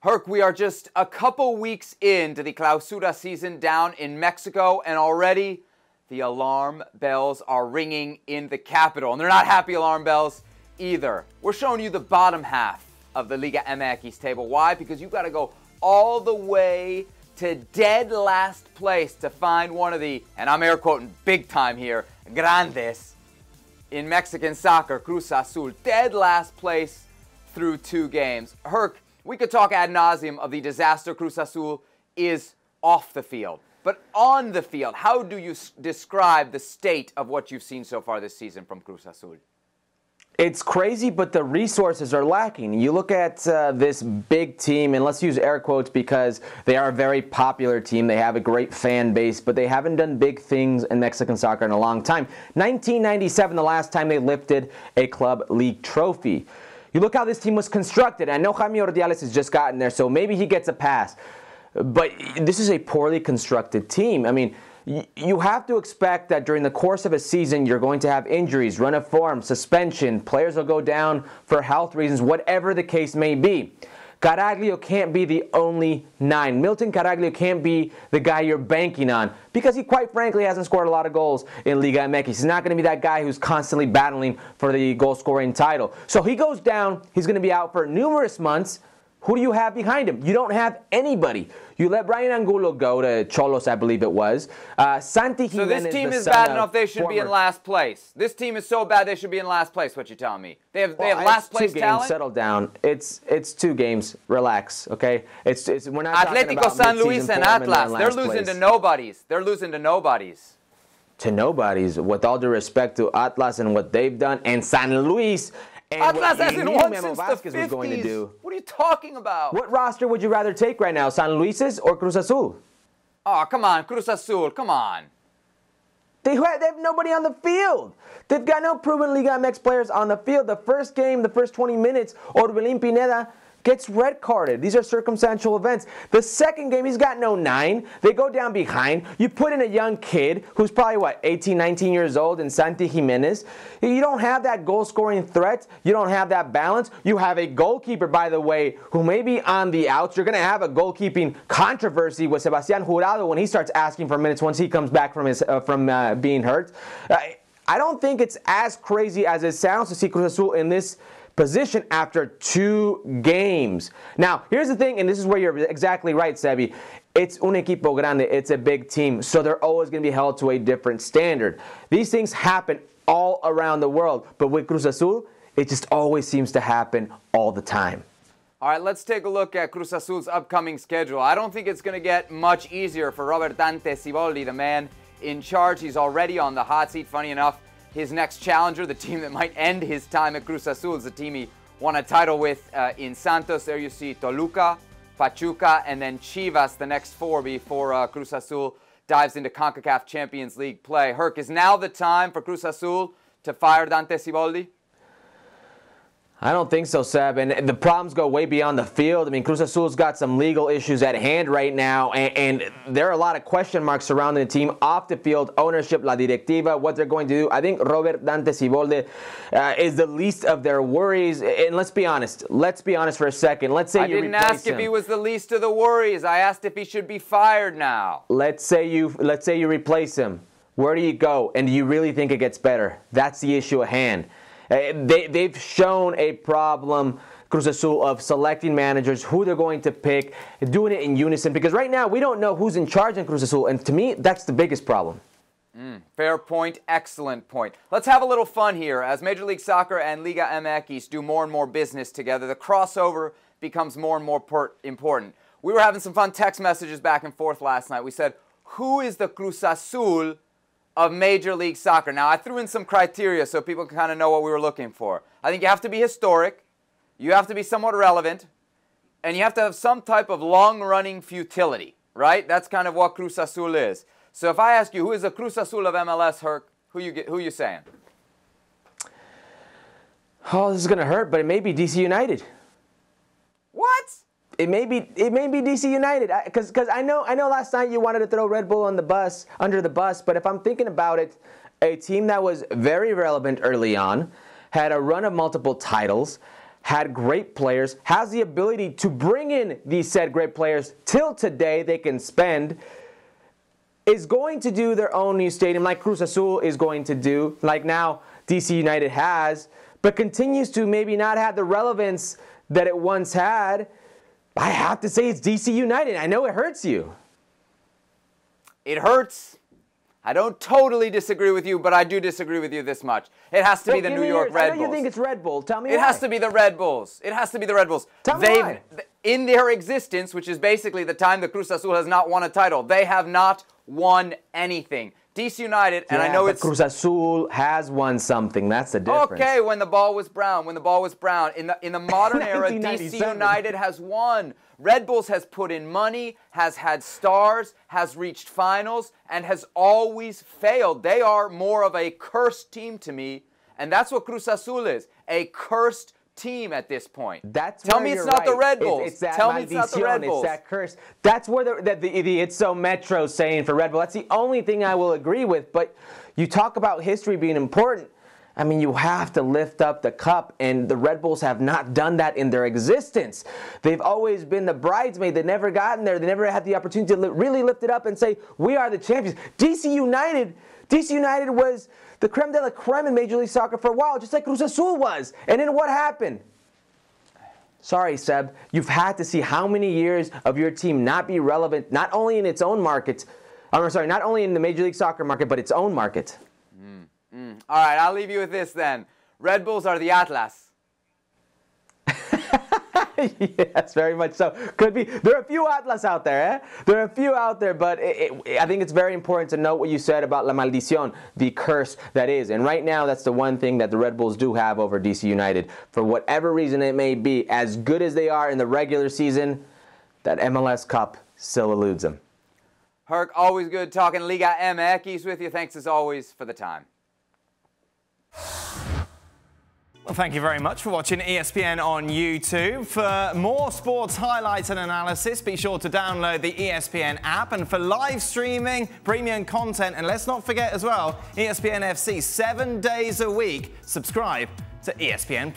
Herc, we are just a couple weeks into the Clausura season down in Mexico, and already the alarm bells are ringing in the capital. And they're not happy alarm bells either. We're showing you the bottom half of the Liga MX table. Why? Because you've got to go all the way to dead last place to find one of the, and I'm air quoting big time here, grandes in Mexican soccer, Cruz Azul. Dead last place through 2 games. Herc, we could talk ad nauseum of the disaster Cruz Azul is off the field. But on the field, how do you describe the state of what you've seen so far this season from Cruz Azul? It's crazy, but the resources are lacking. You look at this big team, and let's use air quotes because they are a very popular team. They have a great fan base, but they haven't done big things in Mexican soccer in a long time. 1997, the last time they lifted a club league trophy. You look how this team was constructed. I know Jaime Ordiales has just gotten there, so maybe he gets a pass. But this is a poorly constructed team. I mean, you have to expect that during the course of a season, you're going to have injuries, run of form, suspension. Players will go down for health reasons, whatever the case may be. Caraglio can't be the only 9. Milton Caraglio can't be the guy you're banking on because he quite frankly hasn't scored a lot of goals in Liga MX. He's not going to be that guy who's constantly battling for the goal-scoring title. So he goes down. He's going to be out for numerous months. Who do you have behind him? You don't have anybody. You let Brian Angulo go to Cholos, I believe it was. Santi Jimenez, so this team is bad enough they should be in last place. This team is so bad they should be in last place, what you're telling me. They have last place talent? 2 games, settle down. It's 2 games. Relax, okay? We're not Atlético San Luis and Atlas. They're losing to nobodies. They're losing to nobodies. To nobodies. With all due respect to Atlas and what they've done, and San Luis. Atlas hasn't won since the 50s. What are you talking about? What roster would you rather take right now, San Luis's or Cruz Azul? Oh, come on, Cruz Azul, come on. They have nobody on the field. They've got no proven Liga MX players on the field. The first game, the first 20 minutes, Orbelín Pineda gets red carded. These are circumstantial events. The second game, he's got no 9. They go down behind. You put in a young kid who's probably, 18, 19 years old, in Santi Jimenez. You don't have that goal-scoring threat. You don't have that balance. You have a goalkeeper, by the way, who may be on the outs. You're going to have a goalkeeping controversy with Sebastian Jurado when he starts asking for minutes once he comes back from being hurt. I don't think it's as crazy as it sounds to see Cruz Azul in this position after 2 games. Now, here's the thing, and this is where you're exactly right, Sebi. It's un equipo grande. It's a big team, so they're always going to be held to a different standard. These things happen all around the world, but with Cruz Azul, it just always seems to happen all the time. All right, let's take a look at Cruz Azul's upcoming schedule. I don't think it's going to get much easier for Robert Siboldi, the man in charge. He's already on the hot seat. Funny enough, his next challenger, the team that might end his time at Cruz Azul, is the team he won a title with in Santos. There you see Toluca, Pachuca, and then Chivas, the next 4 before Cruz Azul dives into CONCACAF Champions League play. Herc, is now the time for Cruz Azul to fire Dante Siboldi? I don't think so, Seb, and the problems go way beyond the field. I mean, Cruz Azul's got some legal issues at hand right now, and there are a lot of question marks surrounding the team off the field, ownership, la directiva, what they're going to do. I think Robert Dante Siboldi is the least of their worries, and let's be honest for a second. Let's say you replace him. I didn't ask if he was the least of the worries. I asked if he should be fired now. Let's say you replace him. Where do you go, and do you really think it gets better? That's the issue at hand. They've shown a problem, Cruz Azul, of selecting managers, who they're going to pick, doing it in unison. Because right now, we don't know who's in charge in Cruz Azul. And to me, that's the biggest problem. Fair point. Excellent point. Let's have a little fun here. As Major League Soccer and Liga MX do more and more business together, the crossover becomes more and more important. We were having some fun text messages back and forth last night. We said, who is the Cruz Azul of Major League Soccer? Now, I threw in some criteria so people can kind of know what we were looking for. I think you have to be historic, you have to be somewhat relevant, and you have to have some type of long-running futility, right? That's kind of what Cruz Azul is. So if I ask you, who is the Cruz Azul of MLS, Herc, who you saying? Oh, this is going to hurt, but it may be DC United. What? It may be DC United, because I know last night you wanted to throw Red Bull under the bus, but if I'm thinking about it, a team that was very relevant early on, had a run of multiple titles, had great players, has the ability to bring in these said great players till today they can spend, is going to do their own new stadium like Cruz Azul is going to do, like now DC United has, but continues to maybe not have the relevance that it once had. I have to say it's DC United. I know it hurts you. It hurts. I don't totally disagree with you, but I do disagree with you this much. It has to be the New York Red Bulls. I know you think it's Red Bull. Tell me why. It has to be the Red Bulls. It has to be the Red Bulls. Tell me why. In their existence, which is basically the time that Cruz Azul has not won a title, they have not won anything. DC United, and I know it's... Cruz Azul has won something. That's the difference. Okay, when the ball was brown. In the modern era, DC United has won. Red Bulls has put in money, has had stars, has reached finals, and has always failed. They are more of a cursed team to me, and that's what Cruz Azul is, a cursed team at this point. Tell me it's not the Red Bulls. It's that Tell me it's not the Red Bulls. It's that curse. That's where the It's So Metro saying for Red Bull. That's the only thing I will agree with. But you talk about history being important. I mean, you have to lift up the cup, and the Red Bulls have not done that in their existence. They've always been the bridesmaid. They've never gotten there. They never had the opportunity to really lift it up and say, we are the champions. DC United was the creme de la creme in Major League Soccer for a while, just like Cruz Azul was. And then what happened? Sorry, Seb. You've had to see how many years of your team not be relevant, not only in its own market, not only in the Major League Soccer market, but its own market. All right, I'll leave you with this then. Red Bulls are the Atlas. Yes, very much so. Could be. There are a few Atlas out there, eh? There are a few out there, but I think it's very important to note what you said about La Maldición, the curse that is. And right now, that's the one thing that the Red Bulls do have over DC United. For whatever reason it may be, as good as they are in the regular season, that MLS Cup still eludes them. Herc, always good talking Liga MX with you. Thanks as always for the time. Well, thank you very much for watching ESPN on YouTube. For more sports highlights and analysis, be sure to download the ESPN app. And for live streaming, premium content, and let's not forget as well, ESPNFC 7 days a week. Subscribe to ESPN+.